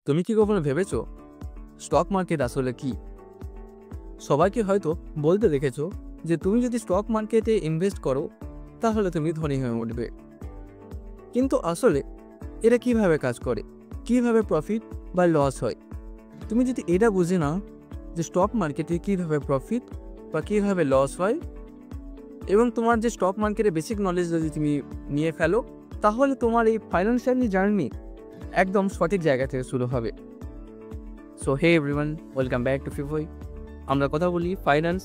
তুমি কি কখনো ভেবেছো স্টক মার্কেট আসলে কি? সবাইকে হয়তো বলতে দেখেছো যে তুমি যদি স্টক মার্কেটে ইনভেস্ট করো তাহলে তুমি ধনী হয়ে উঠবে। কিন্তু আসলে এটা কিভাবে কাজ করে, কিভাবে প্রফিট বা লস হয়, তুমি যদি এটা বুঝে নাও যে স্টক মার্কেটে কিভাবে প্রফিট বা কিভাবে লস হয়, এবং তোমার যে স্টক মার্কেটের বেসিক নলেজ যদি তুমি নিয়ে ফেলো, তাহলে তোমার এই ফাইন্যান্সিয়াল জার্নি একদম সঠিক জায়গা থেকে শুরু হবে। So hey everyone, welcome back to ফিভয়। আমরা কথা বলি ফাইন্যান্স,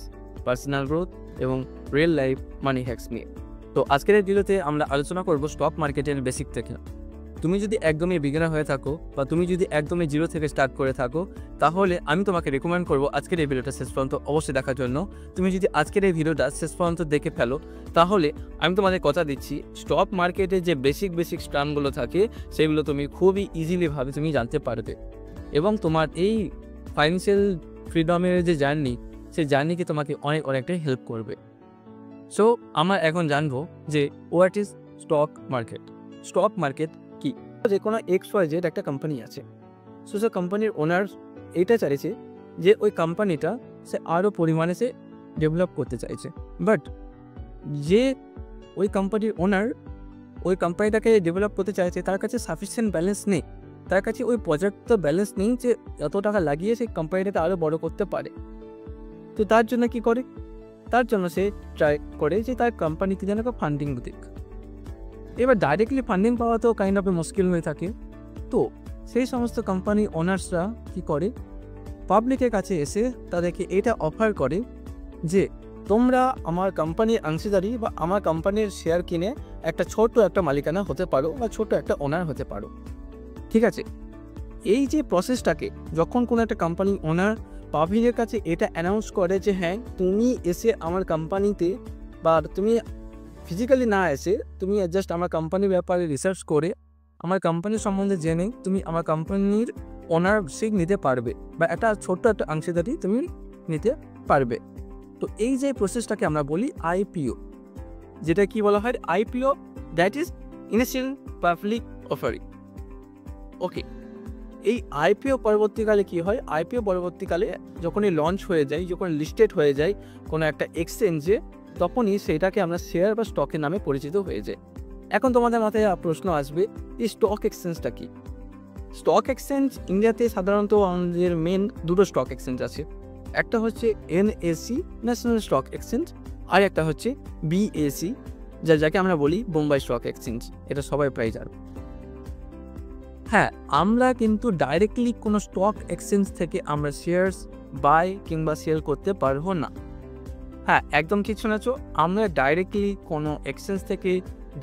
পার্সোনাল গ্রোথ এবং রিয়েল লাইফ মানি হ্যাকস নিয়ে। তো আজকের এই ভিডিওতে আমরা আলোচনা করব স্টক মার্কেটের বেসিক থেকে। তুমি যদি একদমই বিগিনার হয়ে থাকো বা তুমি যদি একদমই জিরো থেকে স্টার্ট করে থাকো, তাহলে আমি তোমাকে রেকমেন্ড করবো আজকের এই ভিডিওটা শেষ পর্যন্ত অবশ্যই দেখার জন্য। তুমি যদি আজকের এই ভিডিওটা শেষ পর্যন্ত দেখে ফেলো, তাহলে আমি তোমাদের কথা দিচ্ছি স্টক মার্কেটে যে বেসিক টার্মগুলো থাকে সেগুলো তুমি খুবই ইজিলিভাবে তুমি জানতে পারবে, এবং তোমার এই ফাইন্যান্সিয়াল ফ্রিডমের যে জার্নি, সেই জার্নিকে তোমাকে অনেকটাই হেল্প করবে। সো আমরা এখন জানবো যে what is stock market. Stock market কি? যে কোনো XYZ একটা কোম্পানি আছে, সো সে কোম্পানির ওনার এইটা চাইছে যে ওই কোম্পানিটা সে আরও পরিমাণে সে ডেভেলপ করতে চাইছে, বাট যে ওই কোম্পানির ওনার ওই কোম্পানিটাকে ডেভেলপ করতে চাইছে তার কাছে সাফিসিয়েন্ট ব্যালেন্স নেই, তার কাছে ওই পর্যাপ্ত ব্যালেন্স নেই যে এত টাকা লাগিয়ে সেই কোম্পানিটাকে আরও বড় করতে পারে। তো তার জন্য কি করে? তার জন্য সে ট্রাই করে যে তার কোম্পানিতে যেন ফান্ডিং দিক। এবার ডাইরেক্টলি ফান্ডিং পাওয়া তো কাইন্ড অফ মুশকিল হয়ে থাকে। তো সেই সমস্ত কোম্পানি ওনার্সরা কি করে, পাবলিকের কাছে এসে তাদেরকে এটা অফার করে যে তোমরা আমার কোম্পানির অংশীদারি বা আমার কোম্পানির শেয়ার কিনে একটা ছোট্ট একটা মালিকানা হতে পারো বা ছোট্ট একটা ওনার হতে পারো। ঠিক আছে, এই যে প্রসেসটাকে যখন কোনো একটা কোম্পানি ওনার পাবলিকের কাছে এটা অ্যানাউন্স করে যে হ্যাঁ তুমি এসে আমার কোম্পানিতে, বা তুমি ফিজিক্যালি না এসে তুমি জাস্ট আমার কোম্পানির ব্যাপারে রিসার্চ করে আমার কোম্পানির সম্বন্ধে জেনে তুমি আমার কোম্পানির ওনারশিপ নিতে পারবে বা একটা ছোট্ট একটা অংশীদারি তুমি নিতে পারবে। তো এই যে প্রসেসটাকে আমরা বলি IPO, যেটা কি বলা হয় IPO, that is initial public offering. Okay, এই IPO পরবর্তীকালে কি হয়? IPO পরবর্তীকালে যখনই লঞ্চ হয়ে যায়, যখন লিস্টেড হয়ে যায় কোনো একটা এক্সচেঞ্জে, তখনই সেটাকে আমরা শেয়ার বা স্টকের নামে পরিচিত হয়ে যায়। এখন তোমাদের মাথায় প্রশ্ন আসবে, এই স্টক এক্সচেঞ্জটা কি? স্টক এক্সচেঞ্জ ইন্ডিয়াতে সাধারণত আমাদের মেন দুটো স্টক এক্সচেঞ্জ আছে। একটা হচ্ছে NSE, ন্যাশনাল স্টক এক্সচেঞ্জ, আর একটা হচ্ছে BSE, যাকে আমরা বলি বোম্বাই স্টক এক্সচেঞ্জ। এটা সবাই প্রায় জানো। হ্যাঁ, আমরা কিন্তু ডাইরেক্টলি কোনো স্টক এক্সচেঞ্জ থেকে আমরা শেয়ারস বাই কিংবা সেল করতে পারবো না। হ্যাঁ, একদম ঠিক শুনেছো, আমরা ডাইরেক্টলি কোনো এক্সচেঞ্জ থেকে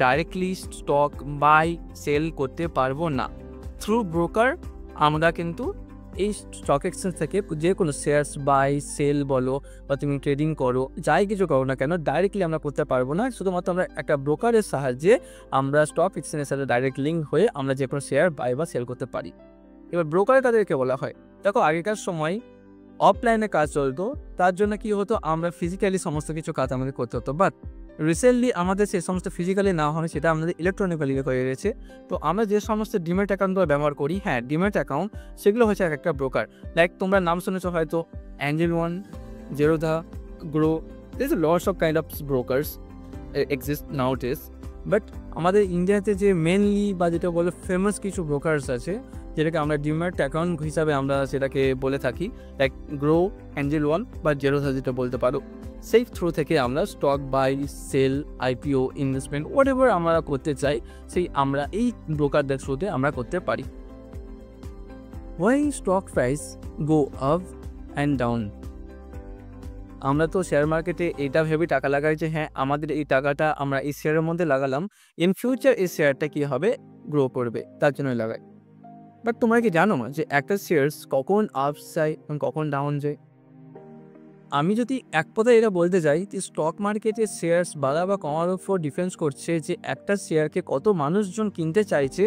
ডাইরেক্টলি স্টক বাই সেল করতে পারবো না। থ্রু ব্রোকার আমরা কিন্তু এই স্টক এক্সচেঞ্জ থেকে যে কোনো শেয়ারস বাই সেল বলো বা তুমি ট্রেডিং করো, যাই কিছু করো না কেন, ডাইরেক্টলি আমরা করতে পারবো না। শুধুমাত্র আমরা একটা ব্রোকারের সাহায্যে আমরা স্টক এক্সচেঞ্জের সাথে ডাইরেক্ট লিঙ্ক হয়ে আমরা যে কোনো শেয়ার বাই বা সেল করতে পারি। এবার ব্রোকার কাদেরকে বলা হয়? দেখো, আগেকার সময় অফলাইনে কাজ চলতো, তার জন্য কি হতো, আমরা ফিজিক্যালি সমস্ত কিছু কাজ আমাদের করতে হতো, বাট রিসেন্টলি আমাদের সেই সমস্ত ফিজিক্যালি না হয়, সেটা আমাদের ইলেকট্রনিক্যালি হয়ে গেছে। তো আমরা যে সমস্ত ডিম্যাট অ্যাকাউন্টগুলো ব্যবহার করি, হ্যাঁ ডিম্যাট অ্যাকাউন্ট, সেগুলো হচ্ছে একটা ব্রোকার। লাইক তোমরা নাম শুনেছো হয়তো Angel One, Zerodha, Groww, there is lots of kind of brokers exist nowadays. But আমাদের ইন্ডিয়াতে যে মেনলি বা যেটা বলে ফেমাস কিছু ব্রোকার্স আছে, যেটাকে আমরা ডিম্যাট অ্যাকাউন্ট হিসাবে আমরা সেটাকে বলে থাকি, লাইক গ্রো, অ্যাঞ্জেল ওয়ান বা জেরোধা যেটা বলতে পারো। সেই থ্রু থেকে আমরা stock buy sell, IPO, investment whatever আমরা করতে চাই, সেই আমরা এই ব্রোকারদের থ্রুতে আমরা করতে পারি। Why stock price go up and down? আমরা তো শেয়ার মার্কেটে এটা ভেবে টাকা লাগাই যে হ্যাঁ আমাদের এই টাকাটা আমরা এই শেয়ারের মধ্যে লাগালাম, ইন ফিউচার এই শেয়ারটা কি হবে, গ্রো করবে, তার জন্যই লাগাই। বাট তোমরা কি জানো যে একটা শেয়ারস কখন আপ যায় এবং কখন ডাউন যায়? আমি যদি এক কথায় এটা বলতে যাই যে স্টক মার্কেটে শেয়ারস বাড়া বা কমার উপর ডিফেন্স করছে যে একটা শেয়ারকে কত মানুষজন কিনতে চাইছে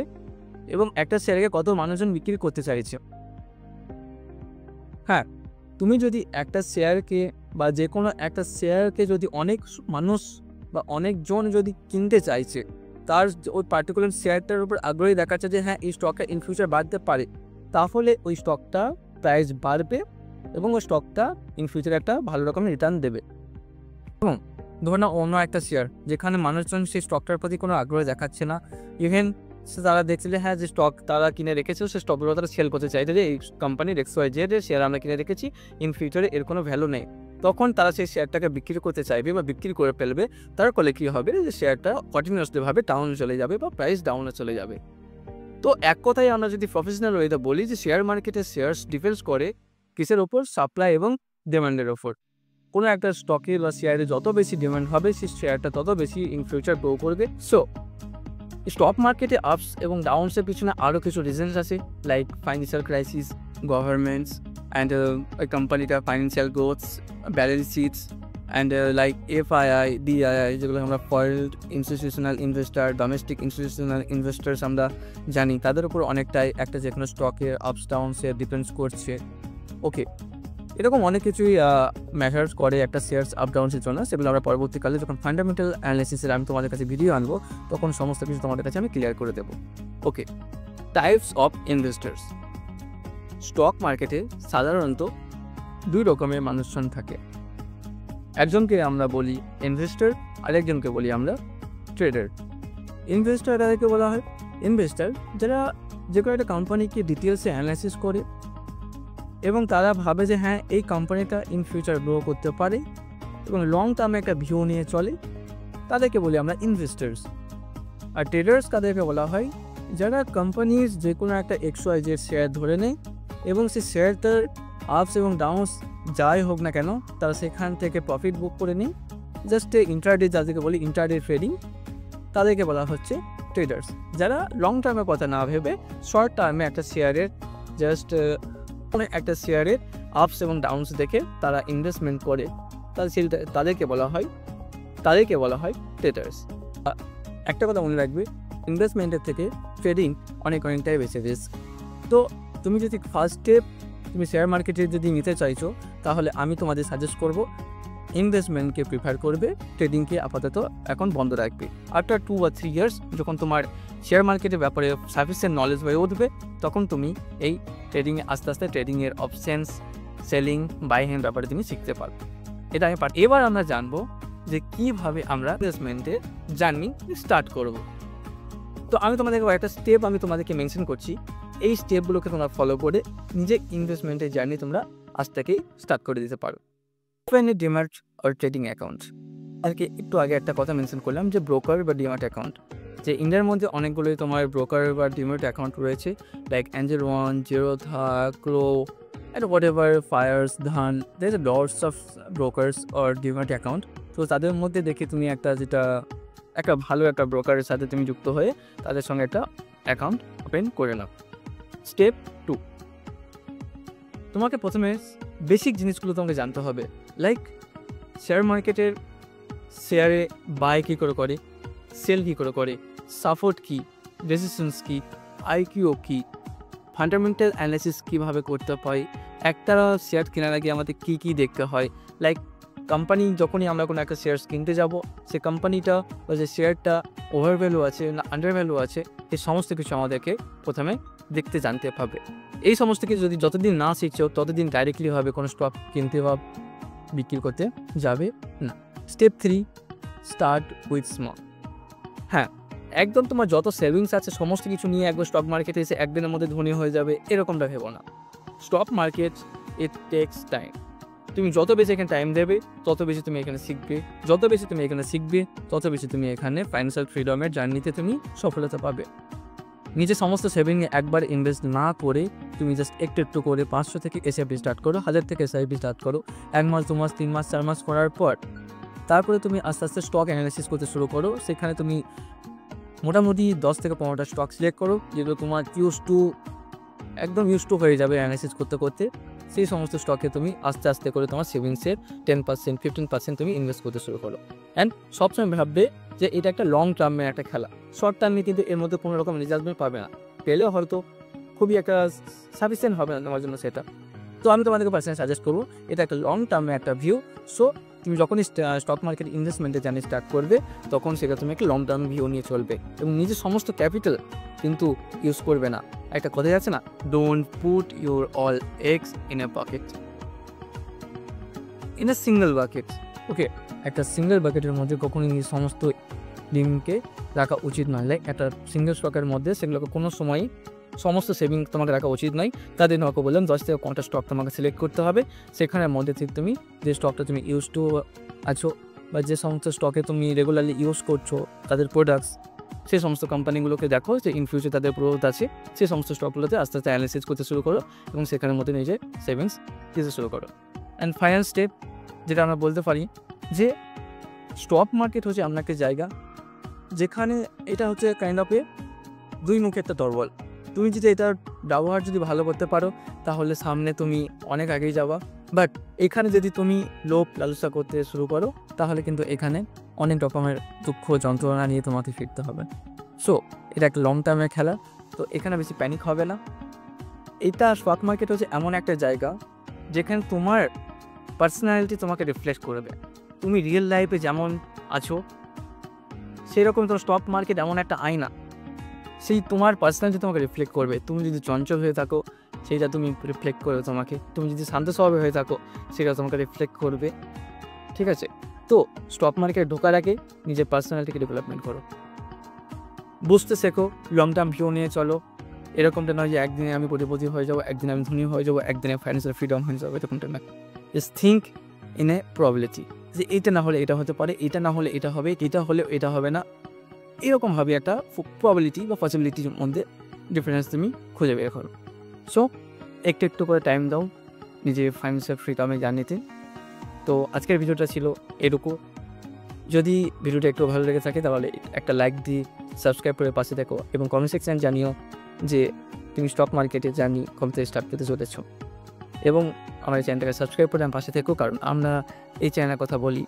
এবং একটা শেয়ারকে কত মানুষজন বিক্রি করতে চাইছে। হ্যাঁ, তুমি যদি একটা শেয়ারকে বা যে কোনো একটা শেয়ারকে যদি অনেক মানুষ বা অনেকজন যদি কিনতে চাইছে, তার ওই পার্টিকুলার শেয়ারটার উপর আগ্রহী দেখাচ্ছে যে হ্যাঁ এই স্টকটা ইন ফিউচার বাড়তে পারে, তাহলে ওই স্টকটা প্রাইস বাড়বে এবং ওই স্টকটা ইন ফিউচারে একটা ভালো রকমের রিটার্ন দেবে। এবং ধরো না অন্য একটা শেয়ার যেখানে মানুষজন সেই স্টকটার প্রতি কোনো আগ্রহ দেখাচ্ছে না, ইভেন তারা দেখছে যে হ্যাঁ যে স্টক তারা কিনে রেখেছে সেই স্টকগুলো তারা সেল করতে চাইছে যে এই কোম্পানির XYZ এর শেয়ার আমরা কিনে রেখেছি, ইন ফিউচারে এর কোনো ভ্যালু নেই, তখন তারা সেই শেয়ারটাকে বিক্রি করতে চাইবে বা বিক্রি করে ফেলবে। তার ফলে কী হবে যে শেয়ারটা কন্টিনিউয়াসলিভাবে ডাউনে চলে যাবে বা প্রাইস ডাউনে চলে যাবে। তো এক কথায় আমরা যদি প্রফেশনাল ওয়েতে বলি যে শেয়ার মার্কেটে শেয়ার্স ডিপেন্ডস করে কিসের ওপর? সাপ্লাই এবং ডিমান্ডের ওপর। কোনো একটা স্টকে বা শেয়ারে যত বেশি ডিমান্ড হবে সেই শেয়ারটা তত বেশি ইন ফিউচার গ্রো করবে। সো স্টক মার্কেটে আপস এবং ডাউনসের পিছনে আরও কিছু রিজনস আছে, like financial crisis, governments and কোম্পানিটা financial growths, balance sheets and like FII, DII, যেগুলো আমরা foreign institutional investor, domestic institutional investors আমরা জানি, তাদের উপর অনেকটাই একটা যে কোনো স্টকের আপস ডাউনসে ডিপেন্ডস করছে। ওকে, এরকম অনেক কিছুই ম্যাটার্স করে একটা শেয়ার্স আপ ডাউনসের জন্য, সেগুলো আমরা পরবর্তীকালে যখন ফান্ডামেন্টাল অ্যানালিসিসের আমি তোমাদের কাছে ভিডিও আনবো তখন সমস্ত কিছু তোমাদের কাছে আমি ক্লিয়ার করে দেবো। ওকে, টাইপস অফ ইনভেস্টার্স। স্টক মার্কেটে সাধারণত দুই রকমের মানুষজন থাকে, একজনকে আমরা বলি ইনভেস্টার, আরেকজনকে বলি আমরা ট্রেডার। ইনভেস্টার তাদেরকে বলা হয় ইনভেস্টার যারা যে কোনো একটা কোম্পানিকে ডিটেলসে অ্যানালাইসিস করে এবং তারা ভাবে যে হ্যাঁ এই কোম্পানিটা ইন ফিউচার গ্রো করতে পারে এবং লং টার্মে একটা ভিউ নিয়ে চলে, তাদেরকে বলি আমরা ইনভেস্টার্স। আর ট্রেডার্স তাদেরকে বলা হয় যারা কোম্পানির যে কোনো একটা XYZ শেয়ার ধরে নেয় এবং সেই শেয়ারটার আপস এবং ডাউনস যাই হোক না কেন তারা সেখান থেকে প্রফিট বুক করে নিই, জাস্ট ইন্টারডে, যাদেরকে বলি ইন্টারডে ট্রেডিং, তাদেরকে বলা হচ্ছে ট্রেডার্স। যারা লং টার্মের কথা না ভেবে শর্ট টার্মে একটা শেয়ারের জাস্ট একটা শেয়ারের আপস এবং ডাউনস দেখে তারা ইনভেস্টমেন্ট করে, তাদেরকে বলা হয় ট্রেডার্স। একটা কথা মনে রাখবে, ইনভেস্টমেন্টের থেকে ট্রেডিং অনেকটাই বেশি রিস্ক। তো তুমি যদি ফার্স্ট স্টেপ তুমি শেয়ার মার্কেটে যদি নিতে চাইছো তাহলে আমি তোমাদের সাজেস্ট করব ইনভেস্টমেন্টকে প্রিফার করবে, ট্রেডিংকে আপাতত এখন বন্ধ রাখবে। আফটার 2 বা 3 ইয়ার্স যখন তোমার শেয়ার মার্কেটের ব্যাপারে সাফিসিয়েন্ট নলেজ হয়ে উঠবে তখন তুমি এই ট্রেডিংয়ে আস্তে আস্তে ট্রেডিংয়ের অপশানস, সেলিং, বাইংয়ের ব্যাপারে তুমি শিখতে পারবে। এটা আমি এবার আমরা জানবো যে কীভাবে আমরা ইনভেস্টমেন্টের জার্নি স্টার্ট করব। তো আমি তোমাদেরকে একটা স্টেপ আমি তোমাদেরকে মেনশন করছি, এই স্টেপগুলোকে তোমরা ফলো করে নিজে ইনভেস্টমেন্টের জার্নি তোমরা আজ থেকেই স্টার্ট করে দিতে পারো। Open A demat or trading account. আজকে একটু আগে একটা কথা মেনশন করলাম যে ব্রোকার বা ডিম্যাট অ্যাকাউন্ট, যে ইন্ডিয়ার মধ্যে অনেকগুলোই তোমার ব্রোকার বা ডিম্যাট অ্যাকাউন্ট রয়েছে, like Angel One, Zerodha, Groww and whatever, Fyers, Dhan, there is lots of brokers or demat account. তো তাদের মধ্যে দেখে তুমি একটা ভালো একটা ব্রোকারের সাথে তুমি যুক্ত হয়ে তাদের সঙ্গে একটা অ্যাকাউন্ট ওপেন করে নাও। স্টেপ 2, তোমাকে প্রথমে বেসিক জিনিসগুলো তোমাকে জানতে হবে, লাইক শেয়ার মার্কেটের শেয়ারে বাই কী করে, সেল কী করে, সাপোর্ট কী, রেজিস্ট্যান্স কী, IQ কী, ফান্ডামেন্টাল অ্যানালিসিস কীভাবে করতে হয়, একটা শেয়ার কেনার আগে আমাদের কী কী দেখতে হয়, লাইক কোম্পানি যখনই আমরা কোনো একটা শেয়ার কিনতে যাব সে কোম্পানিটা বা যে শেয়ারটা ওভার ভ্যালু আছে না আন্ডার ভ্যালু আছে, এই সমস্ত কিছু আমাদেরকে প্রথমে দেখতে জানতে হবে। এই সমস্ত কিছু যদি যতদিন না শিখছো ততদিন ডাইরেক্টলিভাবে কোনো স্টক কিনতে বা বিক্রি করতে যাবে না। Step 3, start with small. হ্যাঁ, একদম তোমার যত সেভিংস আছে সমস্ত কিছু নিয়ে একবার স্টক মার্কেটে এসে একদিনের মধ্যে ধনী হয়ে যাবে এরকমটা ভেবো না। Stock market it takes time. তুমি যত বেশি এখানে টাইম দেবে তত বেশি তুমি এখানে শিখবে, তত বেশি তুমি এখানে ফাইন্যান্সিয়াল ফ্রিডমের জার্নিতে তুমি সফলতা পাবে। নিজে সমস্ত সেভিংয়ে একবার ইনভেস্ট না করে তুমি জাস্ট একটু করে 500 থেকে SIP স্টার্ট করো, 1000 থেকে SIP স্টার্ট করো, 1 মাস 2 মাস 3 মাস 4 মাস করার পর তারপরে তুমি আস্তে আস্তে স্টক অ্যানালাইসিস করতে শুরু করো। সেখানে তুমি মোটামুটি 10 থেকে 15টা স্টক সিলেক্ট করো যেগুলো তোমার একদম ইউজ টু হয়ে যাবে অ্যানালাইসিস করতে করতে। সেই সমস্ত স্টকে তুমি আস্তে আস্তে করে তোমার সেভিংসের 10% 15% তুমি ইনভেস্ট করতে শুরু করো। অ্যান্ড সবসময় ভাববে যে এটা একটা লং টার্মের একটা খেলা, শর্ট টার্মে কিন্তু এর মধ্যে কোনো রকম রেজাল্ট পাবে না, পেলেও হয়তো খুবই একটা সাফিসিয়েন্ট হবে না তোমার জন্য সেটা। তো আমি তোমাদেরকে পার্সোনালি সাজেস্ট করবো, এটা একটা লং টার্মে একটা ভিউ। সো তুমি যখনই স্টক মার্কেট ইনভেস্টমেন্টে জার্নি স্টার্ট করবে, তখন সেটা তুমি একটা লং টার্ম ভিউ নিয়ে চলবে এবং নিজের সমস্ত ক্যাপিটাল কিন্তু ইউজ করবে না। একটা কথাই আছে না, don't put your all eggs in a bucket, in a single bucket. Okay, একটা সিঙ্গেল বাকেটের মধ্যে কখনোই নিজের সমস্ত ডিমকে রাখা উচিত নয়। লাইক একটা সিঙ্গেল স্টকের মধ্যে সেগুলোকে কোনো সময়ই সমস্ত সেভিং তোমাকে রাখা উচিত নয়। তাদের তোমাকে বললাম 10 থেকে 15টা স্টক তোমাকে সিলেক্ট করতে হবে। সেখানের মধ্যে থেকে তুমি যে স্টকটা তুমি ইউজ টু আছো বা যে সমস্ত স্টকে তুমি রেগুলারলি ইউজ করছো তাদের প্রোডাক্টস, সেই সমস্ত কোম্পানিগুলোকে দেখো যে ইন ফিউচার তাদের গ্রোথ আছে, সেই সমস্ত স্টকগুলোতে আস্তে আস্তে অ্যানালিসিস করতে শুরু করো এবং সেখানের মধ্যে নিজের সেভিংস দিতে শুরু করো। অ্যান্ড ফাইনাল স্টেপ যেটা আমরা বলতে পারি যে স্টক মার্কেট হচ্ছে এমন একটা জায়গা যেখানে এটা হচ্ছে কাইন্ড অফ এ দুই মুখে একটা তরোয়াল। তুমি যদি এটার ব্যবহার যদি ভালো করতে পারো তাহলে সামনে তুমি অনেক আগেই যাবা, বাট এখানে যদি তুমি লোভ লালসা করতে শুরু করো তাহলে কিন্তু এখানে অনেক রকমের দুঃখ যন্ত্রণা নিয়ে তোমাকে ফিরতে হবে। সো এটা একটা লং টার্মের খেলা, তো এখানে বেশি প্যানিক হবে না। এটা স্টক মার্কেট হচ্ছে এমন একটা জায়গা যেখানে তোমার পার্সোনালিটি তোমাকে রিফ্লেক্ট করবে। তুমি রিয়েল লাইফে যেমন আছো সেরকম তোমার স্টক মার্কেট এমন একটা আয়না, সেই তোমার পার্সোনালিটি তোমাকে রিফ্লেক্ট করবে। তুমি যদি চঞ্চল হয়ে থাকো সেইটা তুমি রিফ্লেক্ট করবে তোমাকে, তুমি যদি শান্ত স্বভাবে হয়ে থাকো সেটা তোমাকে রিফ্লেক্ট করবে। ঠিক আছে, তো স্টক মার্কেটে ঢোকার আগে নিজের পার্সোনালিটিকে ডেভেলপমেন্ট করো, বুঝতে শেখো, লং টার্ম ভিউ নিয়ে চলো। এরকমটা নয় যে একদিনে আমি কোটিপতি হয়ে যাবো, একদিনে আমি ধনী হয়ে যাবো, একদিনে ফাইন্যান্সিয়াল ফ্রিডম হয়ে যাবো, এরকমটা না। Just think in a probability, যে এটা না হলে এটা হতে পারে, এটা না হলে এটা হবে, এটা হলে এটা হবে না, এরকমভাবে একটা প্রবাবিলিটি বা পসিবিলিটির মধ্যে ডিফারেন্স তুমি খুঁজে বের করো। সো একটু একটু করে টাইম দাও নিজের ফাইন্যান্সিয়াল ফ্রিডমে জার্নিতে। তো আজকের ভিডিওটা ছিল এটুকু। যদি ভিডিওটা একটু ভালো লেগে থাকে তাহলে একটা লাইক দিয়ে সাবস্ক্রাইব করে পাশে দেখো এবং কমেন্ট সেকশন জানিও যে তুমি স্টক মার্কেটে জার্নি কম থেকে স্টার্ট করতে চলেছো, এবং আমার এই চ্যানেলটাকে সাবস্ক্রাইব করে আমার পাশে থেকো, কারণ আমরা এই চ্যানেলের কথা বলি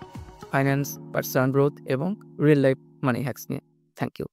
ফাইন্যান্স, পার্সোনাল গ্রোথ এবং রিয়েল লাইফ মানি হ্যাকস নিয়ে। Thank you.